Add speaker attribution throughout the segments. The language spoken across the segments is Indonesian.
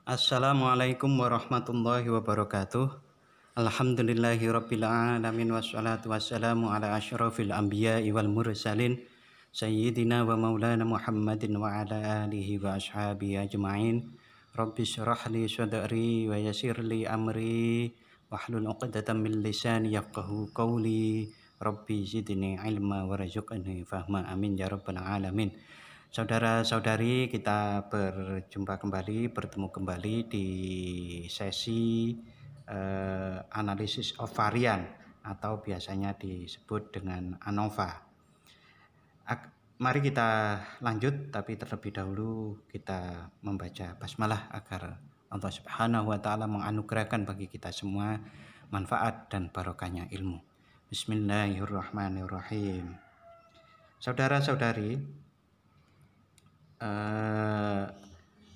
Speaker 1: Assalamualaikum warahmatullahi wabarakatuh. Alhamdulillahirabbil alamin wassalatu wassalamu ala asyrafil anbiya'i wal mursalin sayyidina wa maulana Muhammadin wa ala alihi wa ashabihi ajma'in. Rabbi shrah li sadri wa yassir li amri wahlul 'uqdatam min lisani yafqahu qawli. Rabbi zidni ilma warzuqni fahma, amin ya rabbal alamin. Saudara-saudari, kita bertemu kembali di sesi analisis of varian atau biasanya disebut dengan ANOVA. Mari kita lanjut, tapi terlebih dahulu kita membaca basmalah agar Allah Subhanahu wa Ta'ala menganugerahkan bagi kita semua manfaat dan barokahnya ilmu. Bismillahirrahmanirrahim. Saudara-saudari,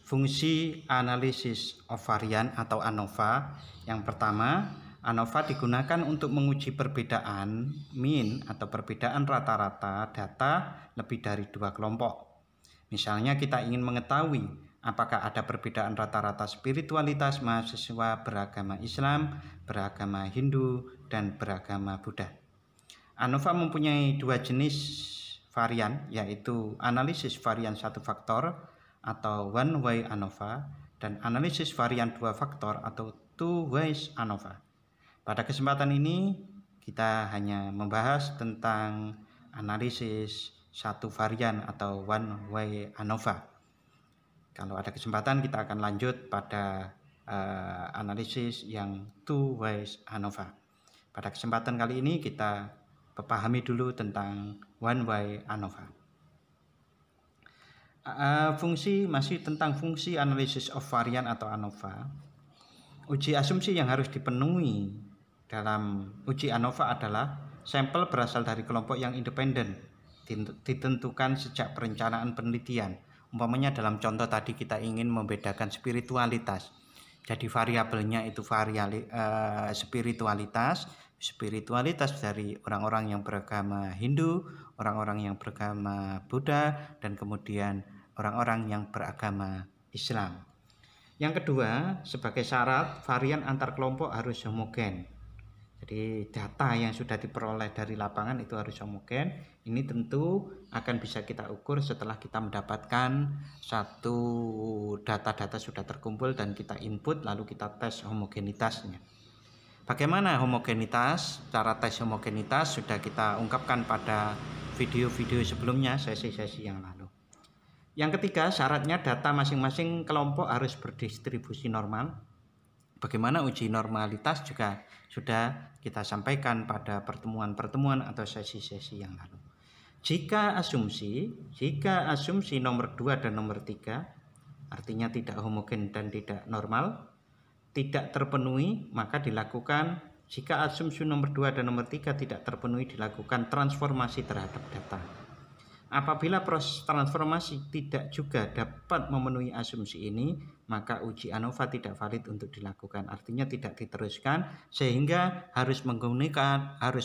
Speaker 1: fungsi analisis of varian atau ANOVA. Yang pertama, ANOVA digunakan untuk menguji perbedaan mean atau perbedaan rata-rata data lebih dari dua kelompok. Misalnya kita ingin mengetahui apakah ada perbedaan rata-rata spiritualitas mahasiswa beragama Islam, beragama Hindu, dan beragama Buddha. ANOVA mempunyai dua jenis varian, yaitu analisis varian satu faktor atau one way ANOVA dan analisis varian dua faktor atau two ways ANOVA. Pada kesempatan ini kita hanya membahas tentang analisis satu varian atau one way ANOVA. Kalau ada kesempatan kita akan lanjut pada analisis yang two ways ANOVA. Pada kesempatan kali ini kita pahami dulu tentang one way ANOVA. Masih tentang fungsi analisis of varian atau ANOVA. Uji asumsi yang harus dipenuhi dalam uji ANOVA adalah sampel berasal dari kelompok yang independen, ditentukan sejak perencanaan penelitian. Umpamanya dalam contoh tadi kita ingin membedakan spiritualitas. Jadi variabelnya itu spiritualitas dari orang-orang yang beragama Hindu, orang-orang yang beragama Buddha, dan kemudian orang-orang yang beragama Islam. Yang kedua, sebagai syarat varian antar kelompok harus homogen. Jadi data yang sudah diperoleh dari lapangan itu harus homogen. Ini tentu akan bisa kita ukur setelah kita mendapatkan satu data-data sudah terkumpul dan kita input lalu kita tes homogenitasnya. Bagaimana homogenitas? Cara tes homogenitas sudah kita ungkapkan pada video-video sebelumnya, sesi-sesi yang lalu. Yang ketiga, syaratnya data masing-masing kelompok harus berdistribusi normal. Bagaimana uji normalitas juga sudah kita sampaikan pada pertemuan-pertemuan atau sesi-sesi yang lalu. Jika asumsi nomor 2 dan nomor 3 artinya tidak homogen dan tidak normal tidak terpenuhi, maka dilakukan, jika asumsi nomor 2 dan nomor 3 tidak terpenuhi, dilakukan transformasi terhadap data. Apabila proses transformasi tidak juga dapat memenuhi asumsi ini, maka uji ANOVA tidak valid untuk dilakukan, artinya tidak diteruskan, sehingga harus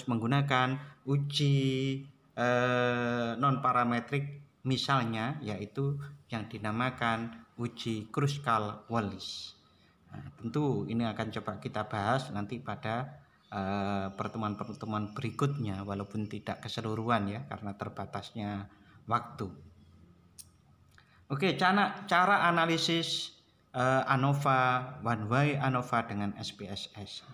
Speaker 1: menggunakan uji non parametrik, misalnya yaitu yang dinamakan uji Kruskal-Wallis. Nah, tentu ini akan coba kita bahas nanti pada pertemuan-pertemuan berikutnya, walaupun tidak keseluruhan ya, karena terbatasnya waktu. Oke, cara analisis ANOVA, one way ANOVA dengan SPSS.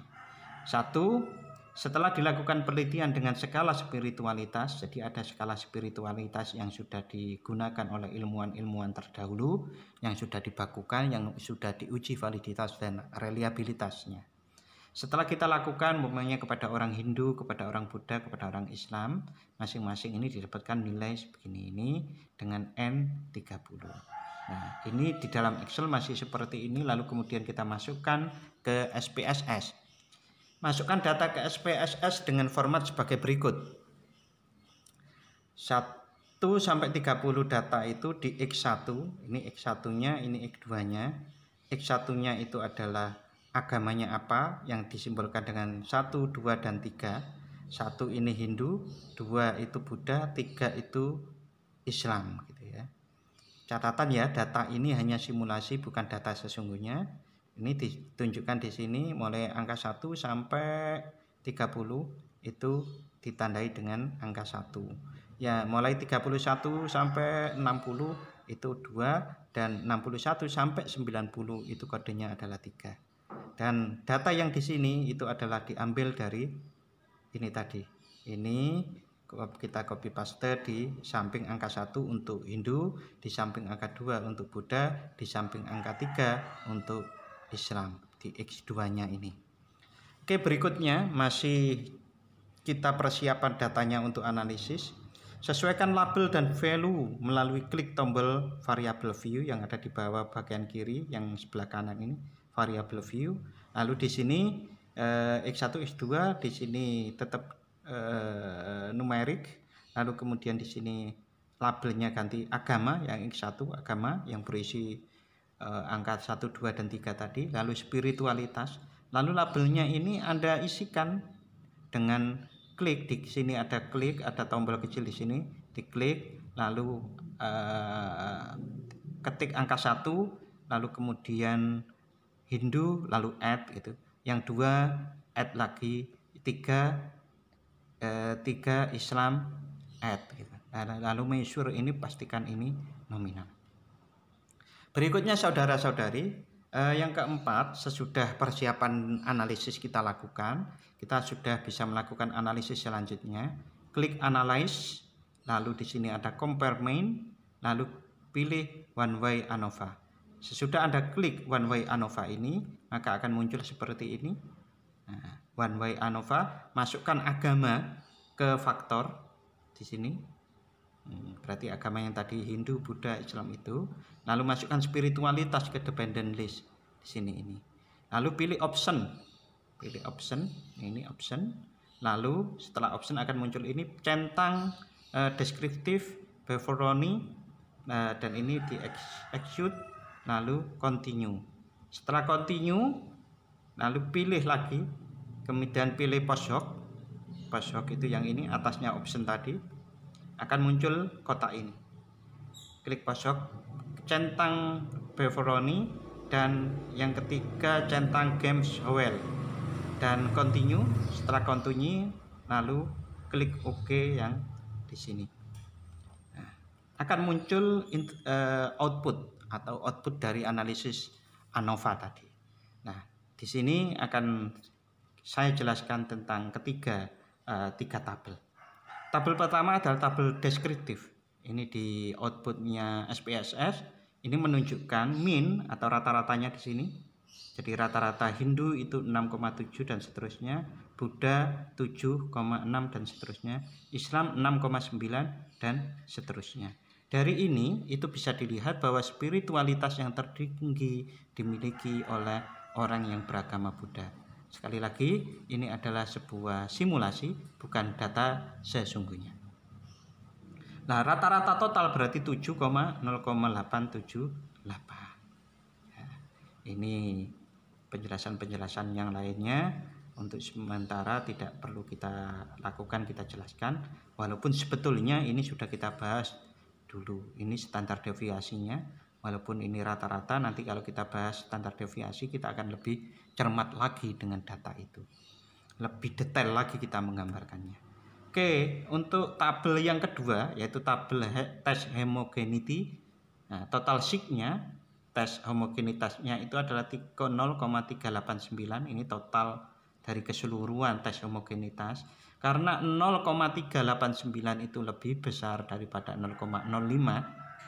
Speaker 1: 1. Setelah dilakukan penelitian dengan skala spiritualitas, jadi ada skala spiritualitas yang sudah digunakan oleh ilmuwan-ilmuwan terdahulu, yang sudah dibakukan, yang sudah diuji validitas dan reliabilitasnya. Setelah kita lakukan umpamanya kepada orang Hindu, kepada orang Buddha, kepada orang Islam, masing-masing ini didapatkan nilai sebegini ini dengan N30. Nah, ini di dalam Excel masih seperti ini, lalu kemudian kita masukkan ke SPSS. Masukkan data ke SPSS dengan format sebagai berikut. 1 sampai 30 data itu di X1, ini X1-nya, ini X2-nya. X1-nya itu adalah agamanya apa yang disimbolkan dengan 1, 2, dan 3. 1 ini Hindu, 2 itu Buddha, 3 itu Islam gitu ya. catatan ya, data ini hanya simulasi bukan data sesungguhnya. Ini ditunjukkan di sini mulai angka 1 sampai 30 itu ditandai dengan angka 1. Ya, mulai 31 sampai 60 itu 2 dan 61 sampai 90 itu kodenya adalah 3. Dan data yang di sini itu adalah diambil dari ini tadi. Ini kita copy paste di samping angka 1 untuk Hindu, di samping angka 2 untuk Buddha, di samping angka 3 untuk Islam di X2-nya ini. Oke, berikutnya masih kita persiapan datanya untuk analisis. Sesuaikan label dan value melalui klik tombol variable view yang ada di bawah bagian kiri yang sebelah kanan ini, variable view. Lalu di sini X1, X2, di sini tetap numerik, lalu kemudian di sini labelnya ganti agama, yang X1 agama yang berisi angka 1, 2 dan 3 tadi, lalu spiritualitas, lalu labelnya ini Anda isikan dengan klik. Di sini ada klik, ada tombol kecil di sini, diklik, lalu ketik angka 1, lalu kemudian Hindu, lalu add gitu. Yang 2 add lagi, 3 Islam add gitu. Lalu measure ini pastikan ini nominal. Berikutnya saudara-saudari, yang keempat, sesudah persiapan analisis kita lakukan, kita sudah bisa melakukan analisis selanjutnya. Klik analyze, lalu di sini ada compare main, lalu pilih one way ANOVA. Sesudah Anda klik one way ANOVA ini, maka akan muncul seperti ini. Nah, one way ANOVA, masukkan agama ke faktor di sini. Berarti agama yang tadi Hindu, Buddha, Islam itu. Lalu masukkan spiritualitas ke dependent list di sini ini. Lalu pilih option. Pilih option, ini option. Lalu setelah option akan muncul ini centang deskriptif beforoni, dan ini di execute, lalu continue. Setelah continue, lalu pilih lagi, kemudian pilih post hoc. Post hoc itu yang ini, atasnya option tadi, akan muncul kotak ini. Klik post hoc, centang beforoni, dan yang ketiga centang games Howell, dan continue. Setelah continue, lalu klik OK yang di sini. Nah, akan muncul output atau output dari analisis ANOVA tadi. Nah, di sini akan saya jelaskan tentang tiga tabel. Tabel pertama adalah tabel deskriptif. Ini di outputnya SPSS. Ini menunjukkan mean atau rata-ratanya di sini. Jadi rata-rata Hindu itu 6,7 dan seterusnya, Buddha 7,6 dan seterusnya, Islam 6,9 dan seterusnya. Dari ini itu bisa dilihat bahwa spiritualitas yang tertinggi dimiliki oleh orang yang beragama Buddha. Sekali lagi, ini adalah sebuah simulasi, bukan data sesungguhnya. Nah, rata-rata total berarti 7,0878. Ya, ini penjelasan-penjelasan yang lainnya untuk sementara tidak perlu kita lakukan, kita jelaskan. Walaupun sebetulnya ini sudah kita bahas dulu. Ini standar deviasinya. Walaupun ini rata-rata, nanti kalau kita bahas standar deviasi kita akan lebih cermat lagi dengan data itu. Lebih detail lagi kita menggambarkannya. Oke, untuk tabel yang kedua yaitu tabel tes homogeneity. Nah, total sig-nya, tes homogenitasnya itu adalah 0,389. Ini total dari keseluruhan tes homogenitas. Karena 0,389 itu lebih besar daripada 0,05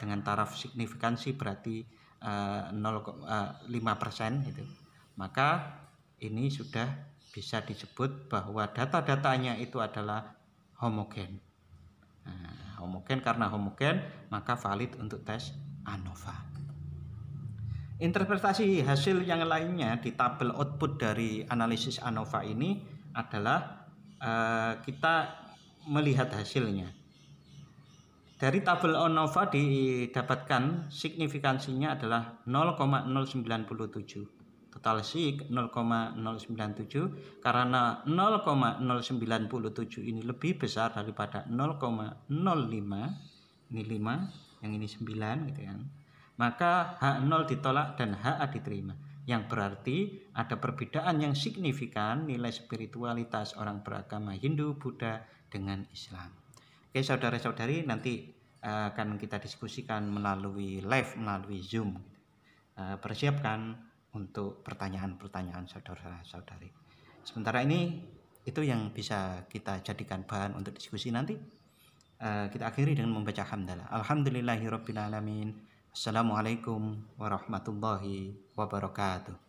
Speaker 1: dengan taraf signifikansi berarti 0,5% gitu. Maka ini sudah bisa disebut bahwa data-datanya itu adalah homogen. Nah, homogen, karena homogen maka valid untuk tes ANOVA. Interpretasi hasil yang lainnya di tabel output dari analisis ANOVA ini adalah kita melihat hasilnya. Dari tabel ANOVA didapatkan signifikansinya adalah 0,097. Total sig 0,097 karena 0,097 ini lebih besar daripada 0,05, ini 5, yang ini 9 gitu kan. Maka H0 ditolak dan HA diterima. Yang berarti ada perbedaan yang signifikan nilai spiritualitas orang beragama Hindu, Buddha dengan Islam. Oke saudara-saudari, nanti akan kita diskusikan melalui live, melalui Zoom. Persiapkan untuk pertanyaan-pertanyaan saudara-saudari. Sementara ini itu yang bisa kita jadikan bahan untuk diskusi nanti. Kita akhiri dengan membaca hamdalah. Alhamdulillahirabbil alamin. Assalamualaikum warahmatullahi wabarakatuh.